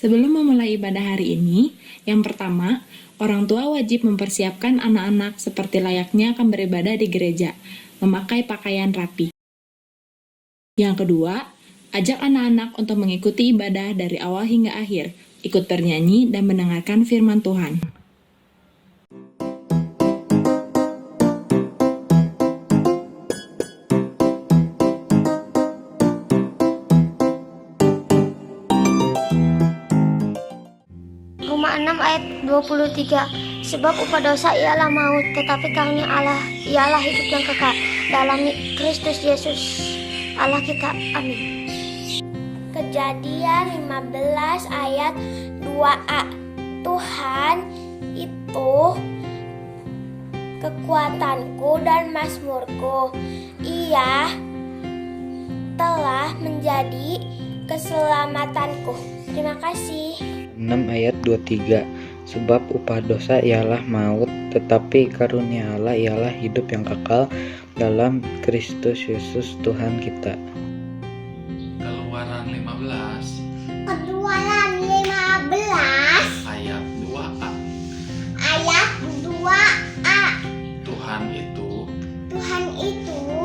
Sebelum memulai ibadah hari ini, yang pertama, orang tua wajib mempersiapkan anak-anak seperti layaknya akan beribadah di gereja, memakai pakaian rapi. Yang kedua, ajak anak-anak untuk mengikuti ibadah dari awal hingga akhir, ikut bernyanyi dan mendengarkan firman Tuhan. Roma 6 ayat 23. Sebab upah dosa ialah maut, tetapi karunia Allah ialah hidup yang kekal dalam Kristus Yesus Allah kita. Amin. Kejadian 15 ayat 2a. Tuhan itu kekuatanku dan mazmurku. Ia telah menjadi keselamatanku. Terima kasih. 6 ayat 23. Sebab upah dosa ialah maut, tetapi karunia Allah ialah hidup yang kekal dalam Kristus Yesus Tuhan kita. Keluaran 15 Keluaran 15 ayat 2a. ayat 2a. Tuhan itu kekuatanku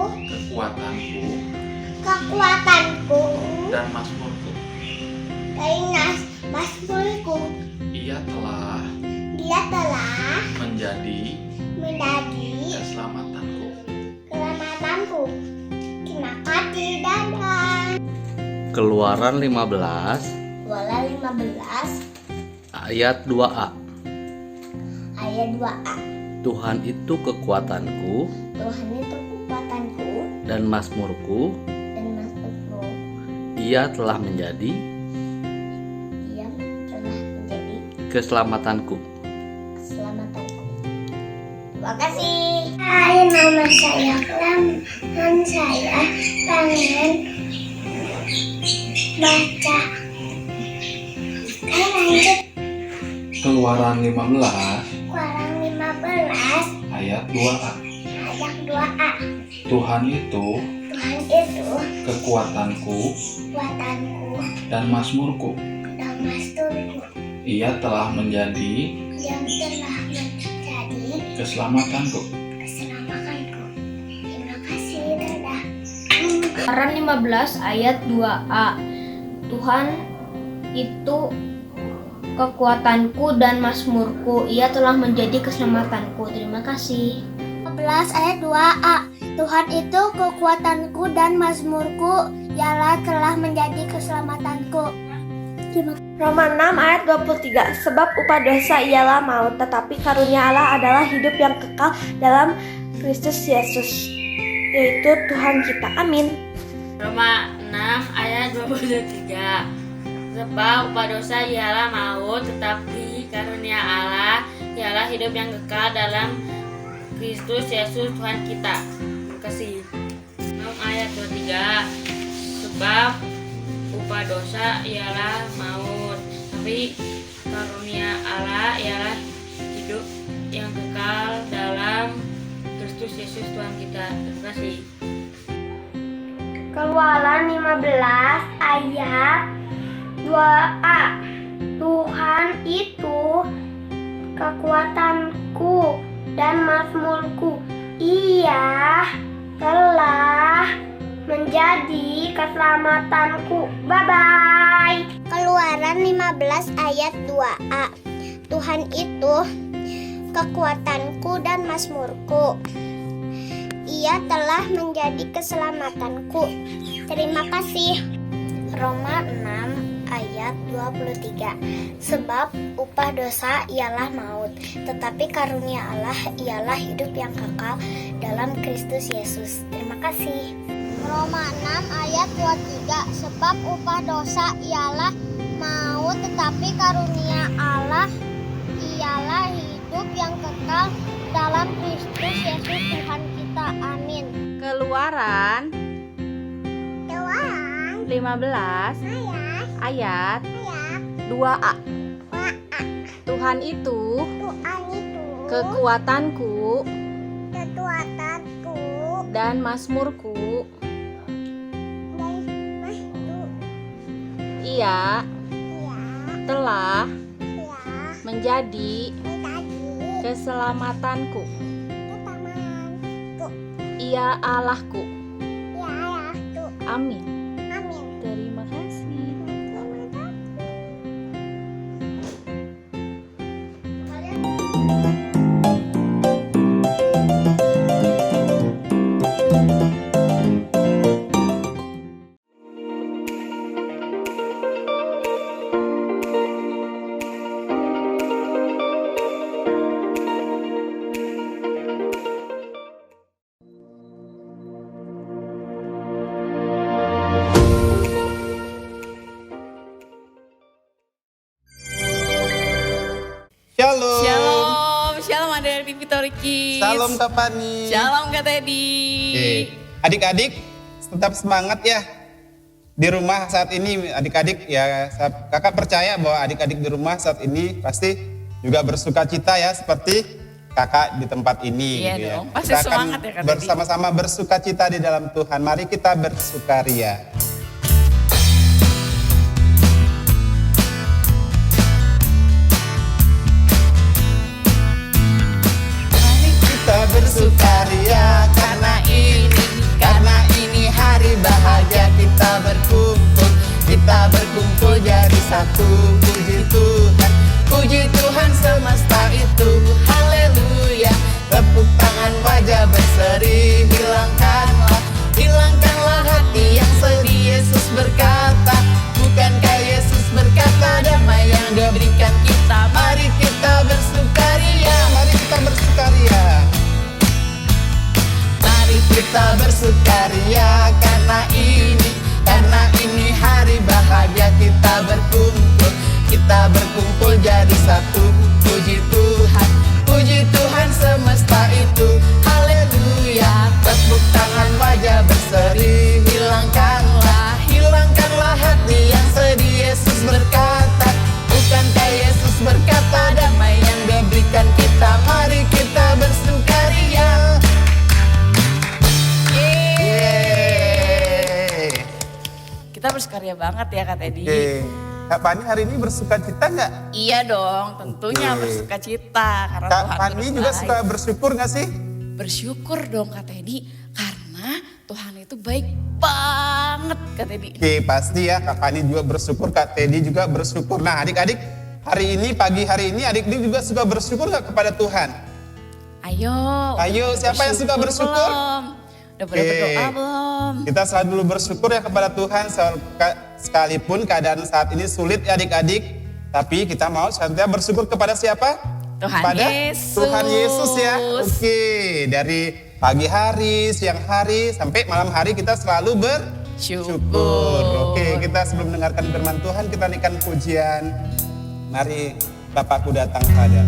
dan mazmurku. Mazmurku. Dia telah menjadi keselamatanku. Terima kasih, dadah. Keluaran 15 Keluaran 15 ayat 2a. ayat 2a. Tuhan itu kekuatanku Tuhan itu kekuatanku dan mazmurku. dan mazmurku. Ia telah menjadi keselamatanku. Terima kasih. Hai, nama saya Klam dan saya pengen baca. Lanjut. Keluaran 15 Keluaran 15 ayat 2a. ayat 2a. Tuhan itu kekuatanku dan mazmurku. Ia telah menjadi keselamatanku. Terima kasih, dadah. Keluaran 15 ayat 2a. Tuhan itu kekuatanku dan mazmurku. Ia telah menjadi keselamatanku. Terima kasih. 15 ayat 2a. Tuhan itu kekuatanku dan mazmurku. Ialah telah menjadi keselamatanku. Roma 6 ayat 23. Sebab upah dosa ialah maut, tetapi karunia Allah adalah hidup yang kekal dalam Kristus Yesus, yaitu Tuhan kita. Amin. Roma 6 ayat 23. Sebab upah dosa ialah maut, tetapi karunia Allah ialah hidup yang kekal dalam Kristus Yesus Tuhan kita. Terima kasih. 6 ayat 23. Sebab upah dosa ialah maut, tapi karunia Allah ialah hidup yang kekal dalam Kristus Yesus Tuhan kita. Terima kasih. Keluaran 15 ayat 2a. Tuhan itu kekuatanku dan mazmurku. Ia telah menjadi keselamatanku. Bye-bye. Keluaran 15 ayat 2a. Tuhan itu kekuatanku dan mazmurku. Ia telah menjadi keselamatanku. Terima kasih. Roma 6 ayat 23. Sebab upah dosa ialah maut, tetapi karunia Allah ialah hidup yang kekal dalam Kristus Yesus. Terima kasih. Roma 6 ayat 23. Sebab upah dosa ialah maut, tetapi karunia Allah ialah hidup yang kekal dalam Kristus Yesus Tuhan kita. Amin. Keluaran 15 ayat 2a. Tuhan itu kekuatanku dan mazmurku. Ia telah Ya, menjadi tadi keselamatanku. temanku. Ia Allahku. Ya, tuh. Amin. Amin. Terima kasih. Shalom. Shalom, shalom ada di Victory Kids. Shalom Kak Fani. Shalom Kak Teddy. Oke. Adik-adik tetap semangat ya. Di rumah saat ini adik-adik ya, kakak percaya bahwa adik-adik di rumah saat ini pasti juga bersuka cita ya seperti kakak di tempat ini. Iya gitu dong, ya. pasti Kita akan semangat ya, Kak Teddy. bersama-sama bersuka cita di dalam Tuhan. Mari kita bersukaria. Kita bersukaria karena ini hari bahagia, kita berkumpul jadi satu. Puji Tuhan semesta itu, haleluya. Tepuk tangan wajah berseri, hilangkanlah hati yang sedih. Yesus berkata, bukankah Yesus berkata damai yang diberikan kita. Mari kita bersukaria, mari kita bersukaria. Mari kita bersukaria karena ini hari bahagia, kita berkumpul jadi satu. Puji Tuhan semesta itu, haleluya. Tepuk tangan wajah berseri, hilangkanlah hati yang sedih. Yesus berkata, bukankah Yesus berkata damai yang diberikan kita. Mari kita bersukaria. Kita bersukaria banget ya Kak Teddy. Oke, Kak Fani hari ini bersuka cita nggak? Iya dong, tentunya Oke. bersuka cita karena Kak Tuhan Fani itu juga baik. suka bersyukur nggak sih? Bersyukur dong Kak Teddy karena Tuhan itu baik banget Kak Teddy. Oke, pasti ya Kak Fani juga bersyukur, Kak Teddy juga bersyukur. Nah adik-adik, pagi hari ini adik-adik juga suka bersyukur nggak kepada Tuhan? Ayo, siapa yang suka bersyukur? belum? Udah pada Oke. berdoa belum? Kita selalu dulu bersyukur ya kepada Tuhan, sekalipun keadaan saat ini sulit ya adik-adik. Tapi kita mau selanjutnya bersyukur kepada siapa? Tuhan Kepada Yesus. Tuhan Yesus ya. Oke, dari pagi hari, siang hari, sampai malam hari kita selalu bersyukur. Oke, kita sebelum mendengarkan firman Tuhan, kita naikkan pujian. Mari Bapakku datang pada.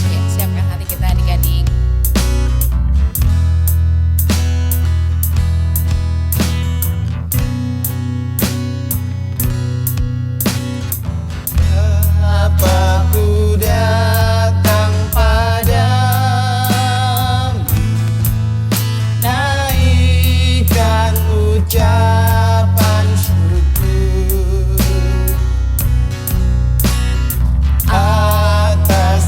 Ya, siapkan hati kita adik-adik. Bapakku datang padamu, naikkan ucapan syukur atas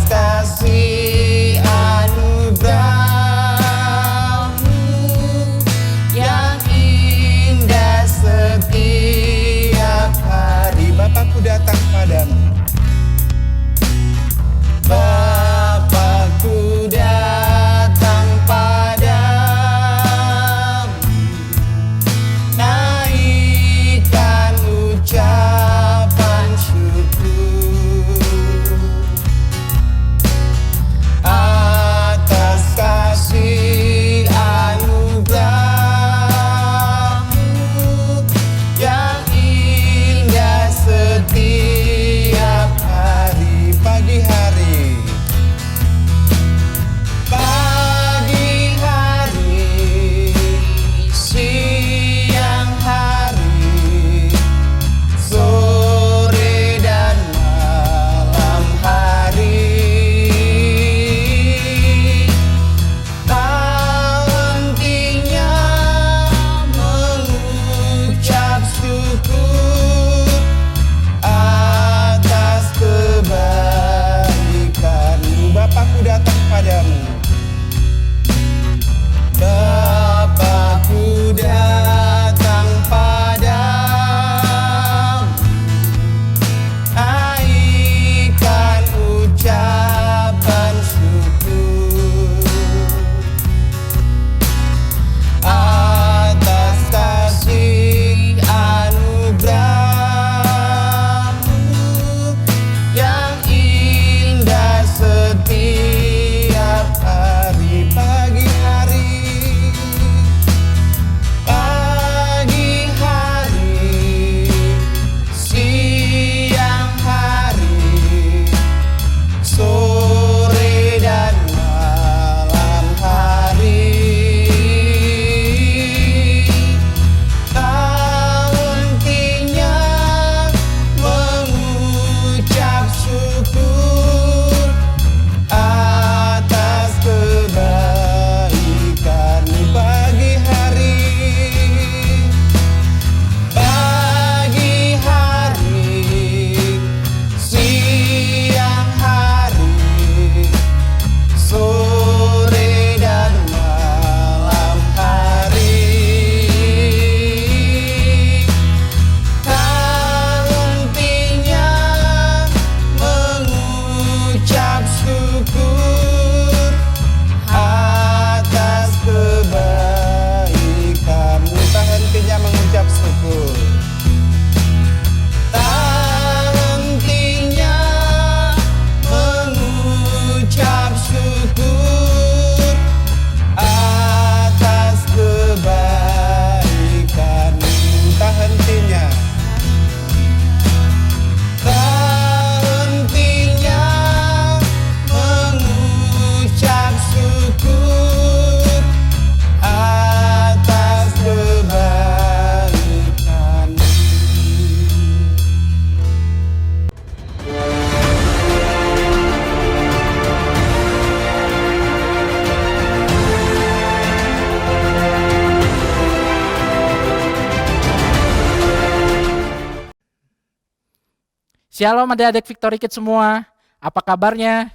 Shalom adik-adik Victory Kids semua. Apa kabarnya?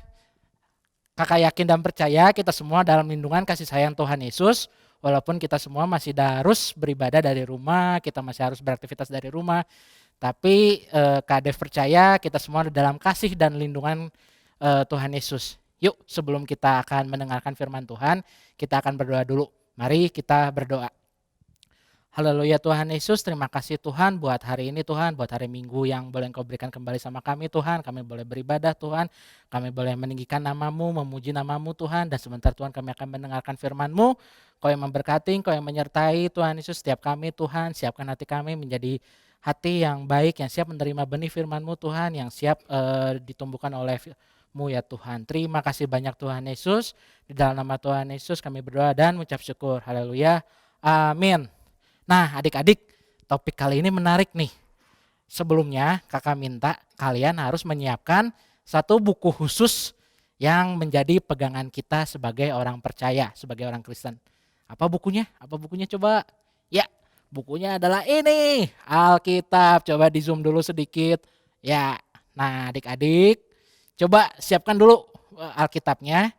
Kakak yakin dan percaya kita semua dalam lindungan kasih sayang Tuhan Yesus. Walaupun kita semua masih harus beribadah dari rumah, kita masih harus beraktivitas dari rumah. Tapi Kak Dev percaya kita semua dalam kasih dan lindungan Tuhan Yesus. Yuk sebelum kita akan mendengarkan firman Tuhan, kita akan berdoa dulu. Mari kita berdoa. Haleluya Tuhan Yesus, terima kasih Tuhan buat hari ini Tuhan, buat hari Minggu yang boleh Engkau berikan kembali sama kami Tuhan. Kami boleh beribadah Tuhan, kami boleh meninggikan nama-Mu, memuji nama-Mu Tuhan. Dan sebentar Tuhan kami akan mendengarkan firman-Mu. Kau yang memberkati, Kau yang menyertai Tuhan Yesus setiap kami Tuhan. Siapkan hati kami menjadi hati yang baik, yang siap menerima benih firman-Mu Tuhan, yang siap ditumbuhkan oleh-Mu ya Tuhan. Terima kasih banyak Tuhan Yesus. Di dalam nama Tuhan Yesus kami berdoa dan mengucap syukur. Haleluya. Amin. Nah adik-adik, topik kali ini menarik nih. Sebelumnya kakak minta kalian harus menyiapkan satu buku khusus yang menjadi pegangan kita sebagai orang percaya, sebagai orang Kristen. Apa bukunya? Apa bukunya coba? Ya, bukunya adalah ini, Alkitab. Coba di zoom dulu sedikit. Ya, nah adik-adik coba siapkan dulu Alkitabnya.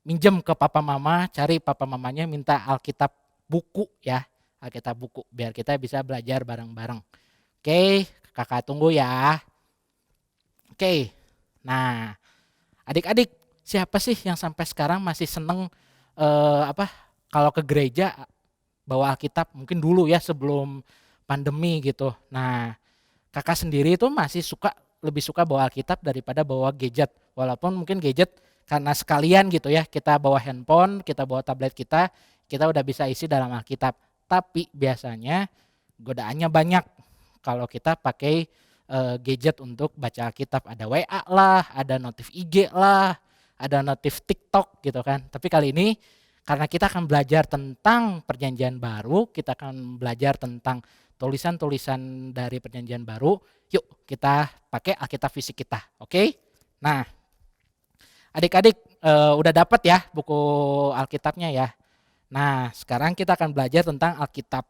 Minjem ke papa mama, cari papa mamanya minta Alkitab buku ya. Alkitab buku biar kita bisa belajar bareng-bareng. Oke, kakak tunggu ya. Oke, nah adik-adik siapa sih yang sampai sekarang masih seneng kalau ke gereja bawa Alkitab? Mungkin dulu ya sebelum pandemi gitu. Nah kakak sendiri itu masih lebih suka bawa Alkitab daripada bawa gadget. Walaupun mungkin gadget karena sekalian gitu ya, kita bawa handphone, kita bawa tablet kita udah bisa isi dalam Alkitab. Tapi biasanya godaannya banyak kalau kita pakai gadget untuk baca Alkitab. Ada WA lah, ada notif IG lah, ada notif TikTok gitu kan. Tapi kali ini karena kita akan belajar tentang perjanjian baru, kita akan belajar tentang tulisan-tulisan dari perjanjian baru. Yuk kita pakai Alkitab fisik kita, oke? Nah adik-adik udah dapat ya buku Alkitabnya ya. Nah sekarang kita akan belajar tentang Alkitab.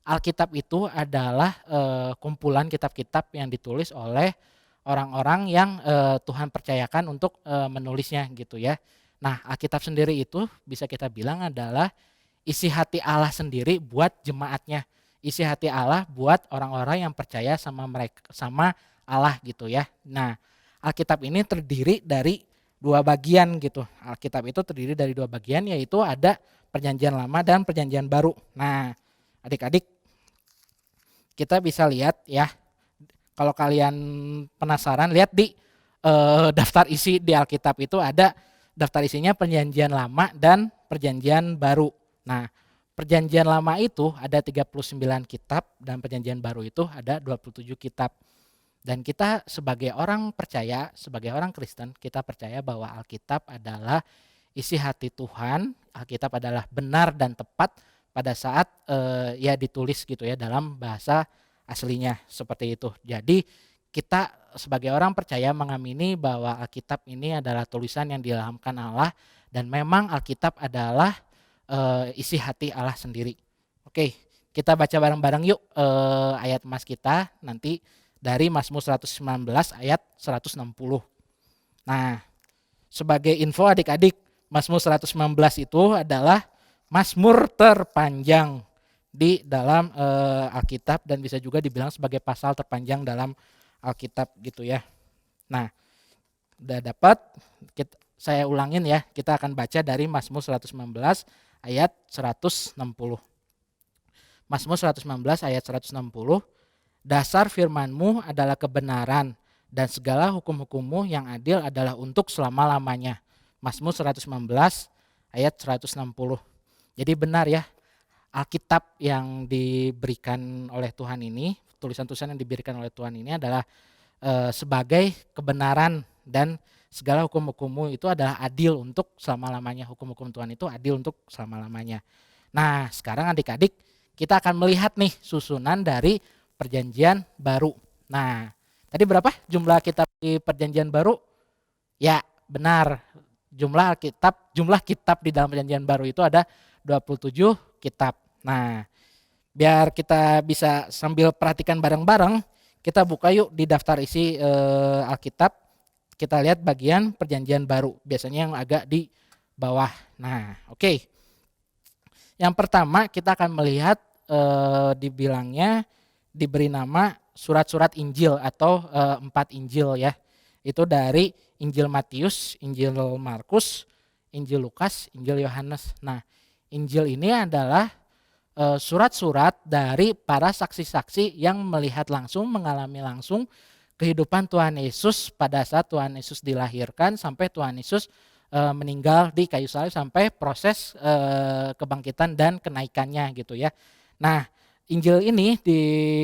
Alkitab itu adalah kumpulan kitab-kitab yang ditulis oleh orang-orang yang Tuhan percayakan untuk menulisnya gitu ya. Nah Alkitab sendiri itu bisa kita bilang adalah isi hati Allah sendiri buat jemaatnya. Isi hati Allah buat orang-orang yang percaya sama Allah gitu ya. Nah Alkitab ini terdiri dari dua bagian gitu. Alkitab itu terdiri dari dua bagian, yaitu ada Perjanjian Lama dan Perjanjian Baru. Nah, adik-adik kita bisa lihat ya. Kalau kalian penasaran, lihat di daftar isi di Alkitab itu ada daftar isinya Perjanjian Lama dan Perjanjian Baru. Nah, Perjanjian Lama itu ada 39 kitab dan Perjanjian Baru itu ada 27 kitab. Dan kita sebagai orang percaya, sebagai orang Kristen, kita percaya bahwa Alkitab adalah isi hati Tuhan. Alkitab adalah benar dan tepat pada saat ya ditulis gitu ya dalam bahasa aslinya seperti itu. Jadi kita sebagai orang percaya mengamini bahwa Alkitab ini adalah tulisan yang diilhamkan Allah dan memang Alkitab adalah isi hati Allah sendiri. Oke, kita baca bareng-bareng yuk ayat emas kita nanti dari Mazmur 119 ayat 160. Nah, sebagai info adik-adik, Mazmur 119 itu adalah Mazmur terpanjang di dalam Alkitab dan bisa juga dibilang sebagai pasal terpanjang dalam Alkitab gitu ya. Nah, udah dapat, saya ulangin ya, kita akan baca dari Mazmur 119 ayat 160. Mazmur 119 ayat 160. Dasar firman-Mu adalah kebenaran dan segala hukum-hukum-Mu yang adil adalah untuk selama-lamanya. Mazmur 119 ayat 160. Jadi benar ya, Alkitab yang diberikan oleh Tuhan ini, tulisan-tulisan yang diberikan oleh Tuhan ini adalah sebagai kebenaran dan segala hukum-hukum-Mu itu adalah adil untuk selama-lamanya. Hukum-hukum Tuhan itu adil untuk selama-lamanya. Nah, sekarang adik-adik kita akan melihat nih susunan dari Perjanjian Baru. Nah, tadi berapa jumlah kitab di Perjanjian Baru? Ya, benar. Jumlah kitab di dalam Perjanjian Baru itu ada 27 kitab. Nah, biar kita bisa sambil perhatikan bareng-bareng, kita buka yuk di daftar isi Alkitab. Kita lihat bagian Perjanjian Baru, biasanya yang agak di bawah. Nah, oke. Yang pertama kita akan melihat dibilangnya diberi nama surat-surat Injil atau 4 Injil ya. Itu dari Injil Matius, Injil Markus, Injil Lukas, Injil Yohanes. Nah, Injil ini adalah surat-surat dari para saksi-saksi yang melihat langsung, mengalami langsung kehidupan Tuhan Yesus pada saat Tuhan Yesus dilahirkan sampai Tuhan Yesus meninggal di kayu salib sampai proses kebangkitan dan kenaikannya gitu ya. Nah, Injil ini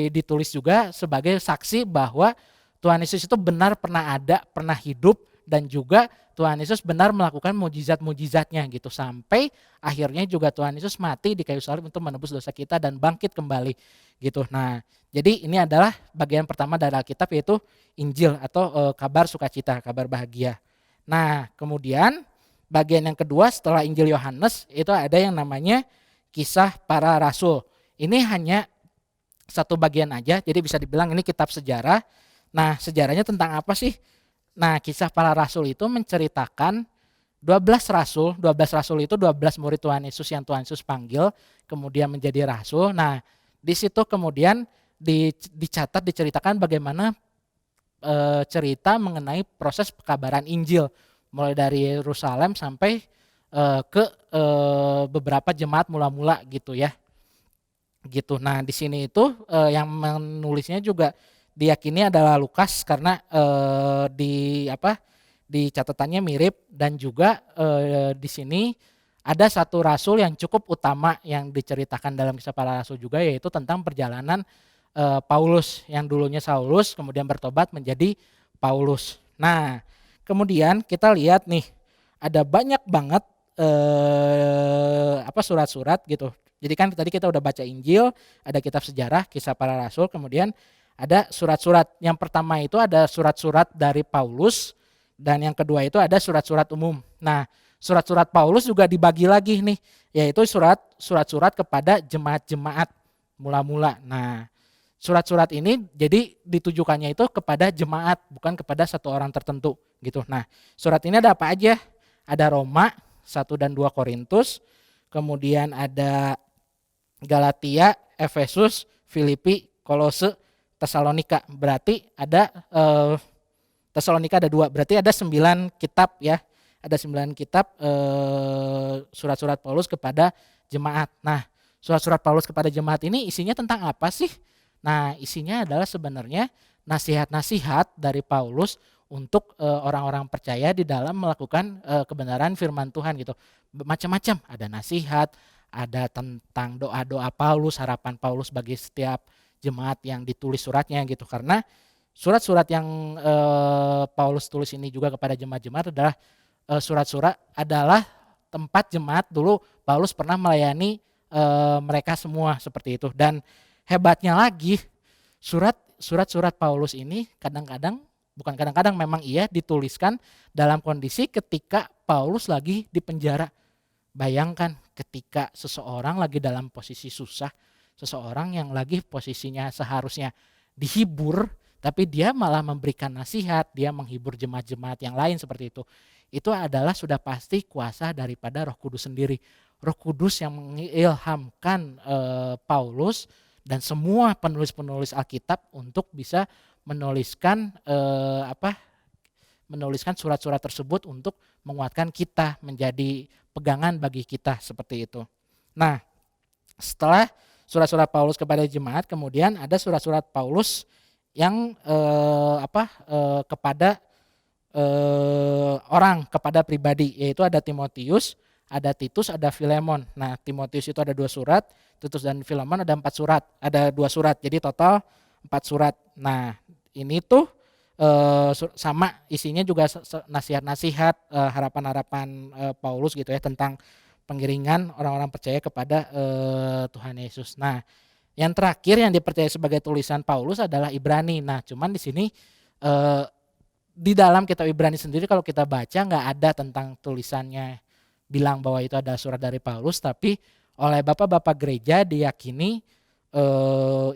ditulis juga sebagai saksi bahwa Tuhan Yesus itu benar pernah ada, pernah hidup, dan juga Tuhan Yesus benar melakukan mujizat-mujizatnya gitu sampai akhirnya juga Tuhan Yesus mati di kayu salib untuk menebus dosa kita dan bangkit kembali gitu. Nah, jadi ini adalah bagian pertama dari Alkitab, yaitu Injil atau kabar sukacita, kabar bahagia. Nah, kemudian bagian yang kedua setelah Injil Yohanes itu ada yang namanya Kisah Para Rasul. Ini hanya satu bagian aja, jadi bisa dibilang ini kitab sejarah. Nah, sejarahnya tentang apa sih? Nah, Kisah Para Rasul itu menceritakan 12 rasul. 12 rasul itu 12 murid Tuhan Yesus yang Tuhan Yesus panggil kemudian menjadi rasul. Nah, di situ kemudian dicatat, diceritakan bagaimana cerita mengenai proses pekabaran Injil mulai dari Yerusalem sampai ke beberapa jemaat mula-mula gitu ya. Gitu. Nah, di sini itu yang menulisnya juga diyakini adalah Lukas karena di catatannya mirip, dan juga di sini ada satu rasul yang cukup utama yang diceritakan dalam Kisah Para Rasul juga, yaitu tentang perjalanan Paulus yang dulunya Saulus kemudian bertobat menjadi Paulus. Nah, kemudian kita lihat nih ada banyak banget surat-surat gitu. Jadi kan tadi kita udah baca Injil, ada kitab sejarah, Kisah Para Rasul, kemudian ada surat-surat. Yang pertama itu ada surat-surat dari Paulus, dan yang kedua itu ada surat-surat umum. Nah, surat-surat Paulus juga dibagi lagi nih, yaitu surat-surat kepada jemaat-jemaat mula-mula. Nah, surat-surat ini jadi ditujukannya itu kepada jemaat, bukan kepada satu orang tertentu gitu. Nah, surat ini ada apa aja? Ada Roma, 1 dan 2 Korintus, kemudian ada Galatia, Efesus, Filipi, Kolose, Tesalonika. Berarti ada Tesalonika ada 2, berarti ada 9 kitab ya. Ada 9 kitab surat-surat Paulus kepada jemaat. Nah, surat-surat Paulus kepada jemaat ini isinya tentang apa sih? Nah, isinya adalah sebenarnya nasihat-nasihat dari Paulus untuk orang-orang percaya di dalam melakukan kebenaran firman Tuhan gitu. Macam-macam, ada nasihat, ada tentang doa-doa Paulus, harapan Paulus bagi setiap jemaat yang ditulis suratnya gitu. Karena surat-surat yang Paulus tulis ini juga kepada jemaat-jemaat adalah surat-surat adalah tempat jemaat dulu Paulus pernah melayani mereka semua seperti itu. Dan hebatnya lagi, surat-surat Paulus ini bukan kadang-kadang memang dituliskan dalam kondisi ketika Paulus lagi di penjara. Bayangkan ketika seseorang lagi dalam posisi susah, seseorang yang lagi posisinya seharusnya dihibur, tapi dia malah memberikan nasihat, dia menghibur jemaat-jemaat yang lain seperti itu. Itu adalah sudah pasti kuasa daripada Roh Kudus sendiri. Roh Kudus yang mengilhamkan Paulus dan semua penulis-penulis Alkitab untuk bisa menuliskan surat-surat tersebut untuk menguatkan kita, menjadi pegangan bagi kita seperti itu. Nah, setelah surat-surat Paulus kepada jemaat, kemudian ada surat-surat Paulus yang kepada orang, kepada pribadi, yaitu ada Timotius, ada Titus, ada Filemon. Nah, Timotius itu ada 2 surat, Titus dan Filemon ada 4 surat, ada 2 surat, jadi total 4 surat. Nah, ini tuh sama isinya juga nasihat-nasihat, harapan-harapan Paulus gitu ya tentang pengiringan orang-orang percaya kepada Tuhan Yesus. Nah, yang terakhir yang dipercaya sebagai tulisan Paulus adalah Ibrani. Nah, cuman di sini di dalam kitab Ibrani sendiri kalau kita baca nggak ada tentang tulisannya bilang bahwa itu ada surat dari Paulus, tapi oleh bapak-bapak gereja diyakini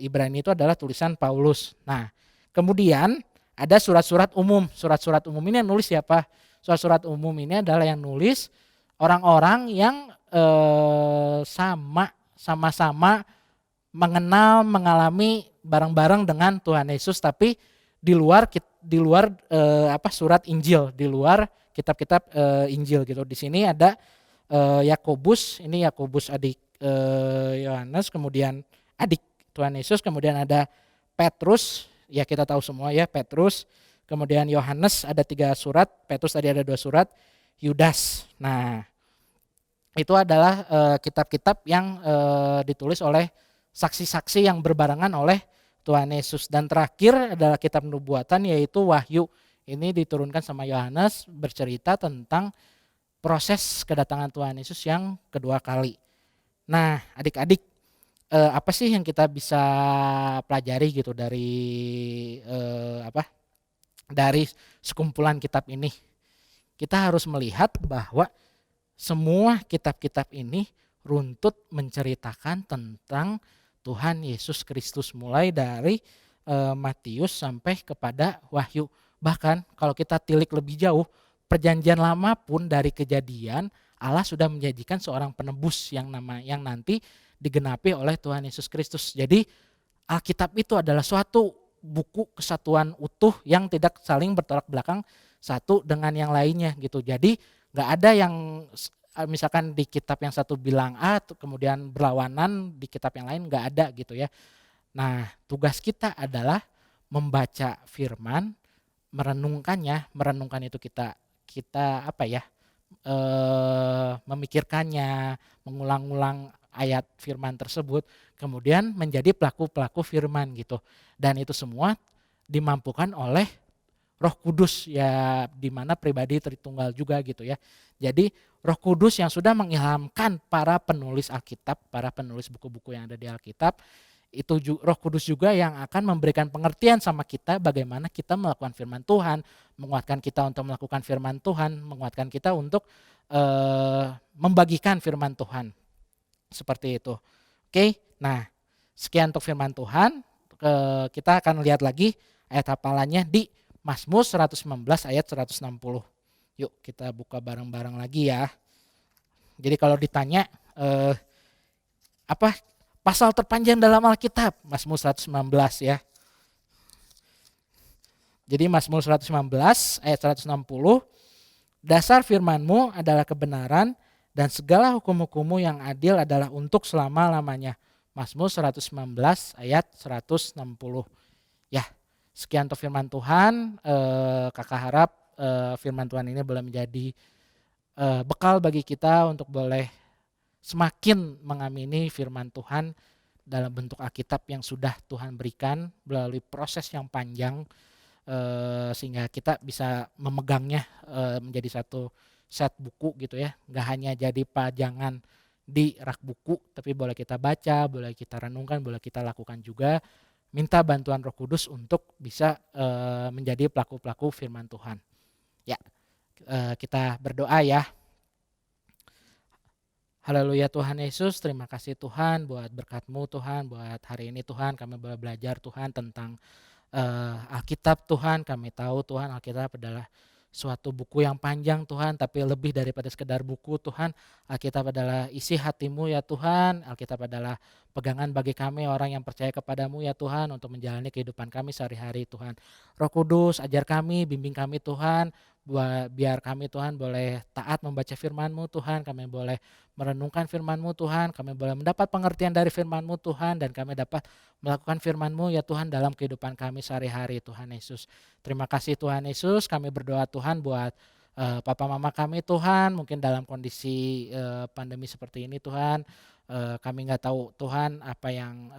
Ibrani itu adalah tulisan Paulus. Nah, Kemudian ada surat-surat umum. Surat-surat umum ini yang nulis siapa? Surat-surat umum ini adalah yang nulis orang-orang yang sama-sama mengenal, mengalami bareng-bareng dengan Tuhan Yesus, tapi di luar surat Injil, di luar kitab-kitab Injil gitu. Di sini ada Yakobus, ini Yakobus adik Yohanes, kemudian adik Tuhan Yesus, kemudian ada Petrus, ya kita tahu semua ya Petrus, kemudian Yohanes ada 3 surat, Petrus tadi ada 2 surat, Yudas. Nah, itu adalah kitab-kitab yang ditulis oleh saksi-saksi yang berbarengan oleh Tuhan Yesus. Dan terakhir adalah kitab nubuatan yaitu Wahyu. Ini diturunkan sama Yohanes, bercerita tentang proses kedatangan Tuhan Yesus yang kedua kali. Nah, adik-adik, apa sih yang kita bisa pelajari gitu dari dari sekumpulan kitab ini? Kita harus melihat bahwa semua kitab-kitab ini runtut menceritakan tentang Tuhan Yesus Kristus, mulai dari Matius sampai kepada Wahyu. Bahkan kalau kita tilik lebih jauh, Perjanjian Lama pun dari Kejadian Allah sudah menjanjikan seorang penebus yang nanti digenapi oleh Tuhan Yesus Kristus. Jadi Alkitab itu adalah suatu buku kesatuan utuh yang tidak saling bertolak belakang satu dengan yang lainnya gitu. Jadi nggak ada yang misalkan di kitab yang satu bilang A kemudian berlawanan di kitab yang lain, nggak ada gitu ya. Nah, tugas kita adalah membaca firman, merenungkan itu kita memikirkannya, mengulang-ulang ayat firman tersebut, kemudian menjadi pelaku-pelaku firman gitu. Dan itu semua dimampukan oleh Roh Kudus, ya, di mana pribadi Tritunggal juga gitu ya. Jadi Roh Kudus yang sudah mengilhamkan para penulis Alkitab, para penulis buku-buku yang ada di Alkitab, itu Roh Kudus juga yang akan memberikan pengertian sama kita bagaimana kita melakukan firman Tuhan, menguatkan kita untuk melakukan firman Tuhan, menguatkan kita untuk membagikan firman Tuhan. Seperti itu. Oke, nah sekian untuk firman Tuhan. Kita akan lihat lagi ayat hafalannya di Mazmur 119 ayat 160. Yuk kita buka bareng-bareng lagi ya. Jadi kalau ditanya apa pasal terpanjang dalam Alkitab, Mazmur 119 ya. Jadi Mazmur 119 ayat 160, dasar firman-Mu adalah kebenaran dan segala hukum-hukum-Mu yang adil adalah untuk selama-lamanya. Mazmur 119 ayat 160. Ya, sekian untuk firman Tuhan. Kakak harap firman Tuhan ini boleh menjadi bekal bagi kita untuk boleh semakin mengamini firman Tuhan dalam bentuk Alkitab yang sudah Tuhan berikan melalui proses yang panjang, sehingga kita bisa memegangnya menjadi satu set buku gitu ya, nggak hanya jadi pajangan di rak buku, tapi boleh kita baca, boleh kita renungkan, boleh kita lakukan juga. Minta bantuan Roh Kudus untuk bisa menjadi pelaku-pelaku firman Tuhan. Ya, kita berdoa ya. Haleluya Tuhan Yesus, terima kasih Tuhan buat berkat-Mu Tuhan, buat hari ini Tuhan kami boleh belajar Tuhan tentang Alkitab Tuhan. Kami tahu Tuhan Alkitab adalah suatu buku yang panjang Tuhan, tapi lebih daripada sekedar buku Tuhan. Alkitab adalah isi hati-Mu ya Tuhan, Alkitab adalah pegangan bagi kami orang yang percaya kepadamu ya Tuhan untuk menjalani kehidupan kami sehari-hari Tuhan. Roh Kudus ajar kami, bimbing kami Tuhan, biar kami Tuhan boleh taat membaca firman-Mu Tuhan, kami boleh merenungkan firman-Mu Tuhan, kami boleh mendapat pengertian dari firman-Mu Tuhan, dan kami dapat melakukan firman-Mu ya Tuhan dalam kehidupan kami sehari-hari Tuhan Yesus. Terima kasih Tuhan Yesus, kami berdoa Tuhan buat papa mama kami Tuhan, mungkin dalam kondisi pandemi seperti ini Tuhan, kami nggak tahu Tuhan apa yang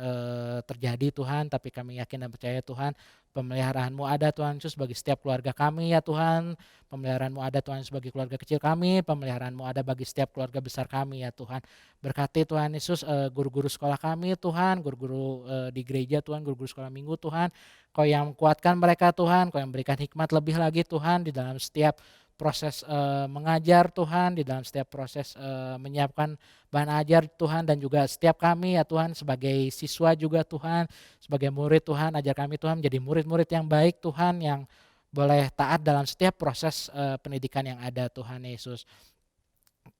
terjadi Tuhan, tapi kami yakin dan percaya Tuhan pemeliharaan-Mu ada Tuhan Yesus bagi setiap keluarga kami ya Tuhan, pemeliharaan-Mu ada Tuhan Yesus bagi keluarga kecil kami, pemeliharaan-Mu ada bagi setiap keluarga besar kami ya Tuhan. Berkati Tuhan Yesus guru-guru sekolah kami Tuhan, guru-guru di gereja Tuhan, guru-guru sekolah minggu Tuhan, Kau yang kuatkan mereka Tuhan, Kau yang berikan hikmat lebih lagi Tuhan di dalam setiap proses mengajar Tuhan, di dalam setiap proses menyiapkan bahan ajar Tuhan, dan juga setiap kami ya Tuhan sebagai siswa juga Tuhan, sebagai murid Tuhan, ajar kami Tuhan menjadi murid-murid yang baik Tuhan, yang boleh taat dalam setiap proses pendidikan yang ada Tuhan Yesus.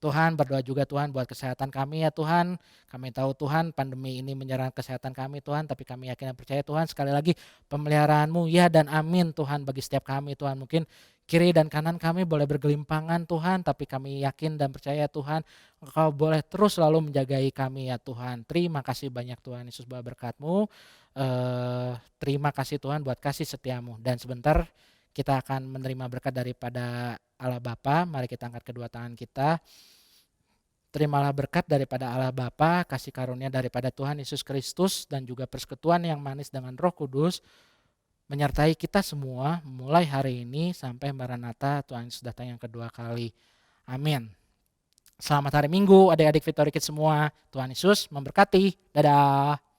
Tuhan, berdoa juga Tuhan buat kesehatan kami ya Tuhan. Kami tahu Tuhan pandemi ini menyerang kesehatan kami Tuhan, tapi kami yakin dan percaya Tuhan sekali lagi pemeliharaan-Mu ya dan amin Tuhan bagi setiap kami Tuhan. Mungkin kiri dan kanan kami boleh bergelimpangan Tuhan, tapi kami yakin dan percaya Tuhan Engkau boleh terus selalu menjagai kami ya Tuhan. Terima kasih banyak Tuhan Yesus buat berkat-Mu. Terima kasih Tuhan buat kasih setia-Mu. Dan sebentar kita akan menerima berkat daripada Allah Bapa. Mari kita angkat kedua tangan kita. Terimalah berkat daripada Allah Bapa, kasih karunia daripada Tuhan Yesus Kristus, dan juga persekutuan yang manis dengan Roh Kudus menyertai kita semua mulai hari ini sampai Maranatha Tuhan Yesus datang yang kedua kali. Amin. Selamat hari Minggu adik-adik Victory Kids semua. Tuhan Yesus memberkati. Dadah.